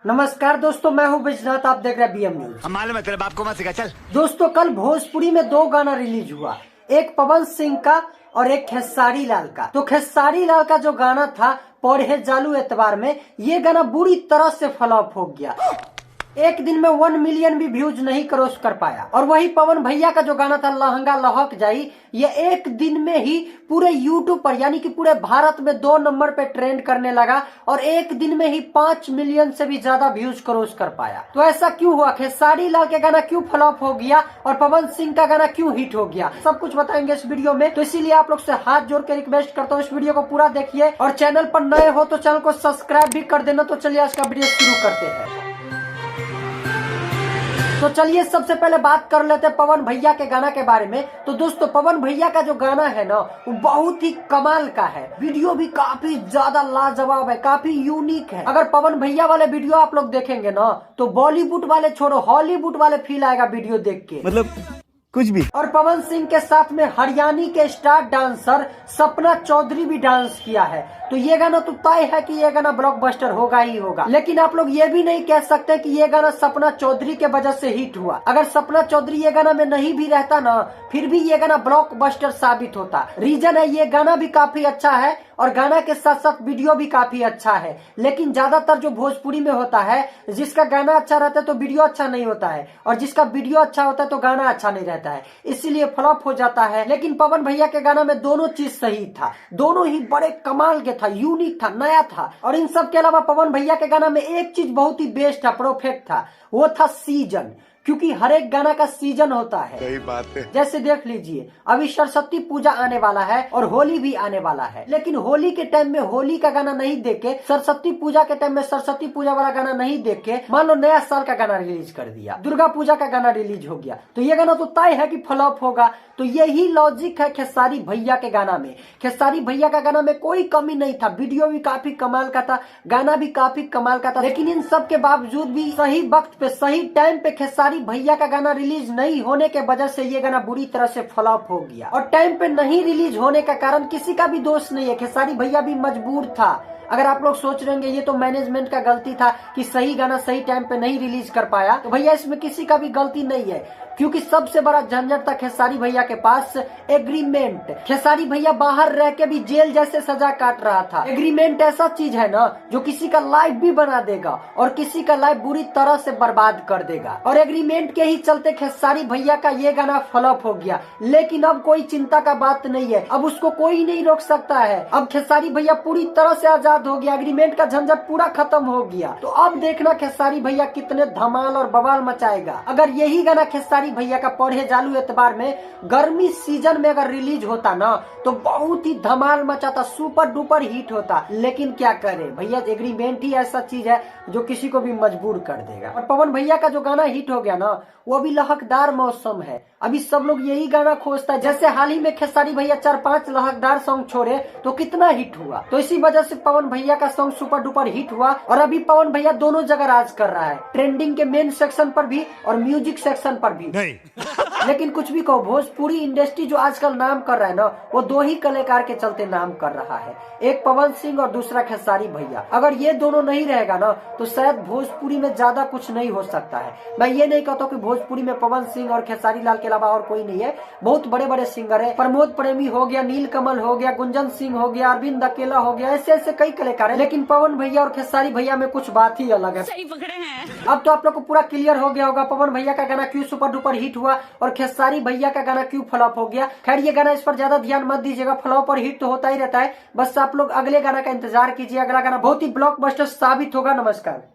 नमस्कार दोस्तों, मैं हूं बैजनाथ। आप देख रहे हैं बीएम न्यूज। मालूम है तेरे बाप को मत सिखा, चल। दोस्तों, कल भोजपुरी में दो गाना रिलीज हुआ, एक पवन सिंह का और एक खेसारी लाल का। तो खेसारी लाल का जो गाना था पौड़े जालू एतबार में, ये गाना बुरी तरह से फ्लॉप हो गया। एक दिन में 1 मिलियन भी व्यूज नहीं क्रॉस कर पाया। और वही पवन भैया का जो गाना था लहंगा लहक जाई, ये एक दिन में ही पूरे यूट्यूब पर यानी कि पूरे भारत में 2 नंबर पे ट्रेंड करने लगा और एक दिन में ही 5 मिलियन से भी ज्यादा व्यूज क्रॉस कर पाया। तो ऐसा क्यों हुआ? खेसारी लाल के गाना क्यों फ्लॉप हो गया और पवन सिंह का गाना क्यों हिट हो गया, सब कुछ बताएंगे इस वीडियो में। तो इसीलिए आप लोग से हाथ जोड़ के रिक्वेस्ट करता हूँ, इस वीडियो को पूरा देखिए और चैनल पर नए हो तो चैनल को सब्सक्राइब भी कर देना। तो चलिए आज का वीडियो शुरू करते हैं। तो चलिए सबसे पहले बात कर लेते हैं पवन भैया के गाना के बारे में। तो दोस्तों, पवन भैया का जो गाना है ना, वो बहुत ही कमाल का है। वीडियो भी काफी ज्यादा लाजवाब है, काफी यूनिक है। अगर पवन भैया वाले वीडियो आप लोग देखेंगे ना, तो बॉलीवुड वाले छोड़ो हॉलीवुड वाले फील आएगा वीडियो देख के, मतलब कुछ भी। और पवन सिंह के साथ में हरियाणी के स्टार डांसर सपना चौधरी भी डांस किया है। तो ये गाना तो तय है कि ये गाना ब्लॉकबस्टर होगा ही होगा। लेकिन आप लोग ये भी नहीं कह सकते कि ये गाना सपना चौधरी के वजह से हिट हुआ। अगर सपना चौधरी ये गाना में नहीं भी रहता ना, फिर भी ये गाना ब्लॉकबस्टर साबित होता। रीजन है, ये गाना भी काफी अच्छा है और गाना के साथ साथ वीडियो भी काफी अच्छा है। लेकिन ज्यादातर जो भोजपुरी में होता है, जिसका गाना अच्छा रहता है तो वीडियो अच्छा नहीं होता है, और जिसका वीडियो अच्छा होता है तो गाना अच्छा नहीं रहता है, इसीलिए फ्लॉप हो जाता है। लेकिन पवन भैया के गाना में दोनों चीज सही था, दोनों ही बड़े कमाल के था, यूनिक था, नया था। और इन सब के अलावा पवन भैया के गाना में एक चीज बहुत ही बेस्ट था, परफेक्ट था, वो था सीजन। क्योंकि हर एक गाना का सीजन होता है। सही बात है। जैसे देख लीजिए, अभी सरस्वती पूजा आने वाला है और होली भी आने वाला है। लेकिन होली के टाइम में होली का गाना नहीं देख के, सरस्वती पूजा के टाइम में सरस्वती पूजा वाला गाना नहीं देख के, मान लो नया साल का गाना रिलीज कर दिया, दुर्गा पूजा का गाना रिलीज हो गया, तो ये गाना तो तय है कि फ्लॉप होगा। तो यही लॉजिक है खेसारी भैया के गाना में। खेसारी भैया का गाना में कोई कमी नहीं था, वीडियो भी काफी कमाल का था, गाना भी काफी कमाल का था। लेकिन इन सब के बावजूद भी सही वक्त पे सही टाइम पे खेसारी भैया का गाना रिलीज नहीं होने के वजह से ये गाना बुरी तरह से फ्लॉप हो गया। और टाइम पे नहीं रिलीज होने का कारण किसी का भी दोष नहीं है, खेसारी भैया भी मजबूर था। अगर आप लोग सोच रहे हैं ये तो मैनेजमेंट का गलती था कि सही गाना सही टाइम पे नहीं रिलीज कर पाया, तो भैया इसमें किसी का भी गलती नहीं है। क्योंकि सबसे बड़ा झंझट था खेसारी भैया के पास एग्रीमेंट। खेसारी भैया बाहर रह के भी जेल जैसे सजा काट रहा था। एग्रीमेंट ऐसा चीज है ना, जो किसी का लाइफ भी बना देगा और किसी का लाइफ बुरी तरह से बर्बाद कर देगा। और एग्रीमेंट के ही चलते खेसारी भैया का ये गाना फ्लॉप हो गया। लेकिन अब कोई चिंता का बात नहीं है, अब उसको कोई नहीं रोक सकता है। अब खेसारी भैया पूरी तरह से आजाद हो गया, एग्रीमेंट का झंझट पूरा खत्म हो गया। तो अब देखना खेसारी भैया कितने धमाल और बवाल मचाएगा। अगर यही गाना खेसारी भैया का पौड़े जालू एतबार में गर्मी सीजन में अगर रिलीज होता ना, तो बहुत ही धमाल मचाता, सुपर डुपर हिट होता। लेकिन क्या करे भैया, एग्रीमेंट ही ऐसा चीज है जो किसी को भी मजबूर कर देगा। और पवन भैया का जो गाना हिट हो गया ना, वो अभी लहकदार मौसम है, अभी सब लोग यही गाना खोजता है। जैसे हाल ही में खेसारी भैया 4-5 लहकदार सॉन्ग छोड़े तो कितना हिट हुआ, तो इसी वजह से पवन भैया का सॉन्ग सुपर डुपर हिट हुआ। और अभी पवन भैया दोनों जगह राज कर रहा है, ट्रेंडिंग के मेन सेक्शन पर भी और म्यूजिक सेक्शन पर भी। लेकिन कुछ भी कहो, भोजपुरी इंडस्ट्री जो आजकल नाम कर रहा है ना, वो 2 ही कलाकार के चलते नाम कर रहा है, एक पवन सिंह और दूसरा खेसारी भैया। अगर ये दोनों नहीं रहेगा ना, तो शायद भोजपुरी में ज्यादा कुछ नहीं हो सकता है। मैं ये नहीं कहता कि भोजपुरी में पवन सिंह और खेसारी लाल के अलावा और कोई नहीं है, बहुत बड़े बड़े सिंगर है। प्रमोद प्रेमी हो गया, नील कमल हो गया, गुंजन सिंह हो गया, अरविंद अकेला हो गया, ऐसे ऐसे कई कलाकार है। लेकिन पवन भैया और खेसारी भैया में कुछ बात ही अलग है। सही पकड़े हैं। अब तो आप लोग को पूरा क्लियर हो गया होगा पवन भैया का गाना क्यों सुपर डुपर हिट हुआ और खेसारी भैया का गाना क्यों फ्लॉप हो गया। खैर ये गाना, इस पर ज्यादा ध्यान मत दीजिएगा, फ्लॉप और हिट तो होता ही रहता है। बस आप लोग अगले गाना का इंतजार कीजिए, अगला गाना बहुत ही ब्लॉकबस्टर साबित होगा। नमस्कार।